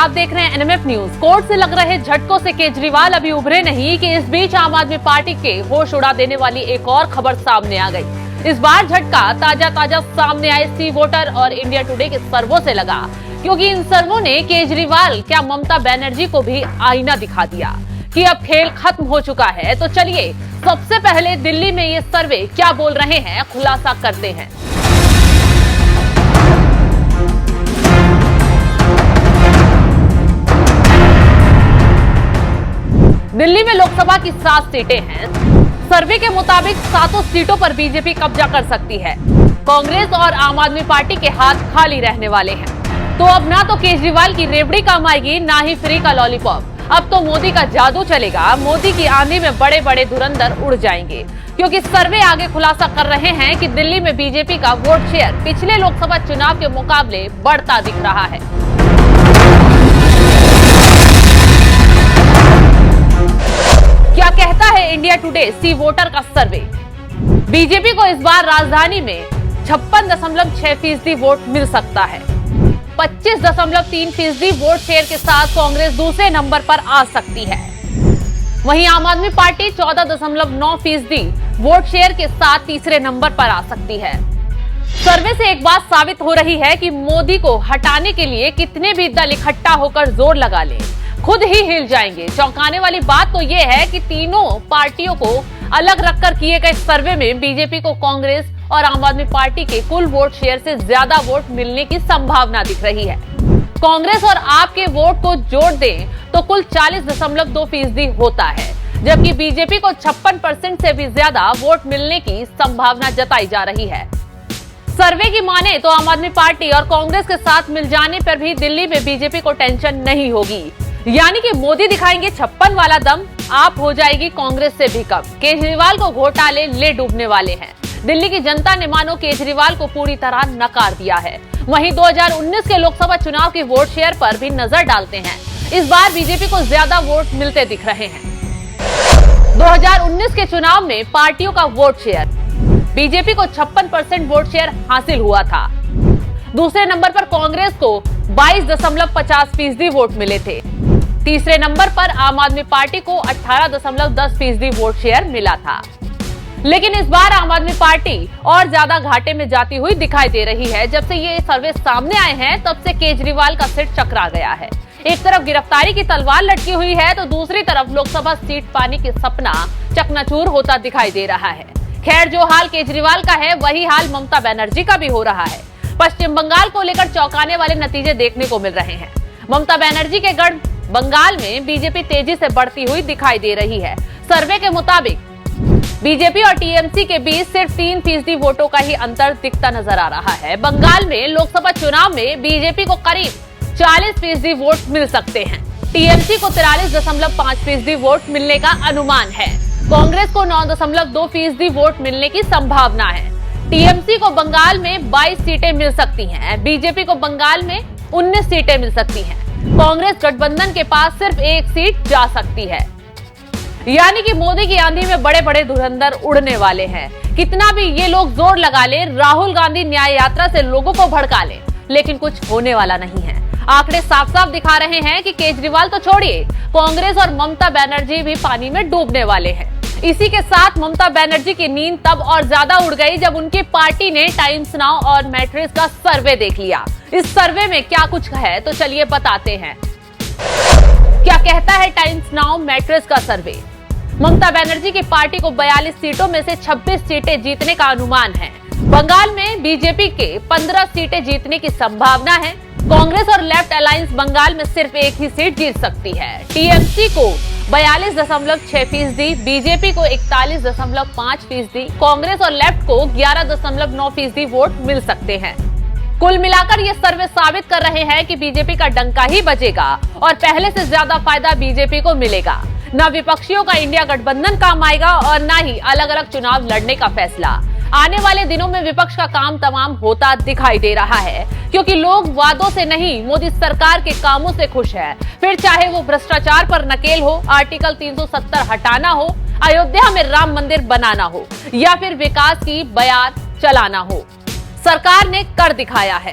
आप देख रहे हैं एनएमएफ न्यूज। कोर्ट से लग रहे झटकों से केजरीवाल अभी उभरे नहीं कि इस बीच आम आदमी पार्टी के होश उड़ा देने वाली एक और खबर सामने आ गई। इस बार झटका ताजा सामने आए सी वोटर और इंडिया टुडे के सर्वों से लगा, क्योंकि इन सर्वों ने केजरीवाल क्या ममता बनर्जी को भी आईना दिखा दिया कि अब खेल खत्म हो चुका है। तो चलिए सबसे पहले दिल्ली में ये सर्वे क्या बोल रहे हैं खुलासा करते हैं। दिल्ली में लोकसभा की 7 सीटें हैं। सर्वे के मुताबिक 7 सीटों पर बीजेपी कब्जा कर सकती है। कांग्रेस और आम आदमी पार्टी के हाथ खाली रहने वाले हैं। तो अब ना तो केजरीवाल की रेवड़ी काम आएगी, ना ही फ्री का लॉलीपॉप। अब तो मोदी का जादू चलेगा। मोदी की आंधी में बड़े बड़े धुरंधर उड़ जाएंगे, क्योंकि सर्वे आगे खुलासा कर रहे हैं कि दिल्ली में बीजेपी का वोट शेयर पिछले लोकसभा चुनाव के मुकाबले बढ़ता दिख रहा है। क्या कहता है इंडिया टुडे सी वोटर का सर्वे? बीजेपी को इस बार राजधानी में 56.6% वोट मिल सकता है। 25.3% वोट शेयर के साथ कांग्रेस दूसरे नंबर पर आ सकती है। वहीं आम आदमी पार्टी 14.9% वोट शेयर के साथ तीसरे नंबर पर आ सकती है। सर्वे से एक बात साबित हो रही है कि मोदी को हटाने के लिए कितने भी दल इकट्ठा होकर जोर लगा लें, खुद ही हिल जाएंगे। चौंकाने वाली बात तो यह है कि तीनों पार्टियों को अलग रखकर किए गए सर्वे में बीजेपी को कांग्रेस और आम आदमी पार्टी के कुल वोट शेयर से ज्यादा वोट मिलने की संभावना दिख रही है। कांग्रेस और आप के वोट को जोड़ दें तो कुल 40.2% होता है, जबकि बीजेपी को 56% से भी ज्यादा वोट मिलने की संभावना जताई जा रही है। सर्वे की माने तो आम आदमी पार्टी और कांग्रेस के साथ मिल जाने पर भी दिल्ली में बीजेपी को टेंशन नहीं होगी। यानी कि मोदी दिखाएंगे 56 वाला दम, आप हो जाएगी कांग्रेस से भी कम। केजरीवाल को घोटाले ले डूबने वाले हैं। दिल्ली की जनता ने मानो केजरीवाल को पूरी तरह नकार दिया है। वहीं 2019 के लोकसभा चुनाव की वोट शेयर पर भी नजर डालते हैं। इस बार बीजेपी को ज्यादा वोट मिलते दिख रहे हैं। 2019 के चुनाव में पार्टियों का वोट शेयर, बीजेपी को 56% वोट शेयर हासिल हुआ था। दूसरे नंबर पर कांग्रेस को 22.50% वोट मिले थे। तीसरे नंबर पर आम आदमी पार्टी को 18.10% वोट शेयर मिला था। लेकिन इस बार आम आदमी पार्टी और ज्यादा घाटे में जाती हुई दिखाई दे रही है। जब से ये सर्वे सामने आए हैं तब से केजरीवाल का सिर चकरा गया है। एक तरफ गिरफ्तारी की तलवार लटकी हुई है तो दूसरी तरफ लोकसभा सीट पाने की सपना चकनाचूर होता दिखाई दे रहा है। खैर, जो हाल केजरीवाल का है वही हाल ममता बनर्जी का भी हो रहा है। पश्चिम बंगाल को लेकर चौंकाने वाले नतीजे देखने को मिल रहे हैं। ममता बनर्जी के गढ़ बंगाल में बीजेपी तेजी से बढ़ती हुई दिखाई दे रही है। सर्वे के मुताबिक बीजेपी और टीएमसी के बीच सिर्फ 3% वोटों का ही अंतर दिखता नजर आ रहा है। बंगाल में लोकसभा चुनाव में बीजेपी को करीब 40% वोट मिल सकते हैं। टीएमसी को 43.5% वोट मिलने का अनुमान है। कांग्रेस को 9.2% वोट मिलने की संभावना है। टीएमसी को बंगाल में 22 सीटें मिल सकती हैं। बीजेपी को बंगाल में 19 सीटें मिल सकती हैं। कांग्रेस गठबंधन के पास सिर्फ 1 सीट जा सकती है। यानी कि मोदी की आंधी में बड़े बड़े धुरंधर उड़ने वाले हैं। कितना भी ये लोग जोर लगा ले, राहुल गांधी न्याय यात्रा से लोगों को भड़का ले, लेकिन कुछ होने वाला नहीं है। आंकड़े साफ साफ दिखा रहे हैं कि केजरीवाल तो छोड़िए, कांग्रेस और ममता बनर्जी भी पानी में डूबने वाले हैं। इसी के साथ ममता बनर्जी की नींद तब और ज्यादा उड़ गई जब उनकी पार्टी ने टाइम्स नाउ और मैट्रिक्स का सर्वे देख लिया। इस सर्वे में क्या कुछ है तो चलिए बताते हैं। क्या कहता है टाइम्स नाउ मैट्रिक्स का सर्वे? ममता बनर्जी की पार्टी को 42 सीटों में से 26 सीटें जीतने का अनुमान है। बंगाल में बीजेपी के 15 सीटें जीतने की संभावना है। कांग्रेस और लेफ्ट अलायंस बंगाल में सिर्फ 1 ही सीट जीत सकती है। टीएमसी को 42.6%, बीजेपी को 41.5%, कांग्रेस और लेफ्ट को 11.9% वोट मिल सकते हैं। कुल मिलाकर ये सर्वे साबित कर रहे हैं कि बीजेपी का डंका ही बजेगा और पहले से ज्यादा फायदा बीजेपी को मिलेगा। न विपक्षियों का इंडिया गठबंधन काम आएगा और न ही अलग अलग चुनाव लड़ने का फैसला। आने वाले दिनों में विपक्ष का काम तमाम होता दिखाई दे रहा है, क्योंकि लोग वादों से नहीं मोदी सरकार के कामों से खुश है। फिर चाहे वो भ्रष्टाचार पर नकेल हो, आर्टिकल 370 हटाना हो, अयोध्या में राम मंदिर बनाना हो या फिर विकास की बयार चलाना हो, सरकार ने कर दिखाया है।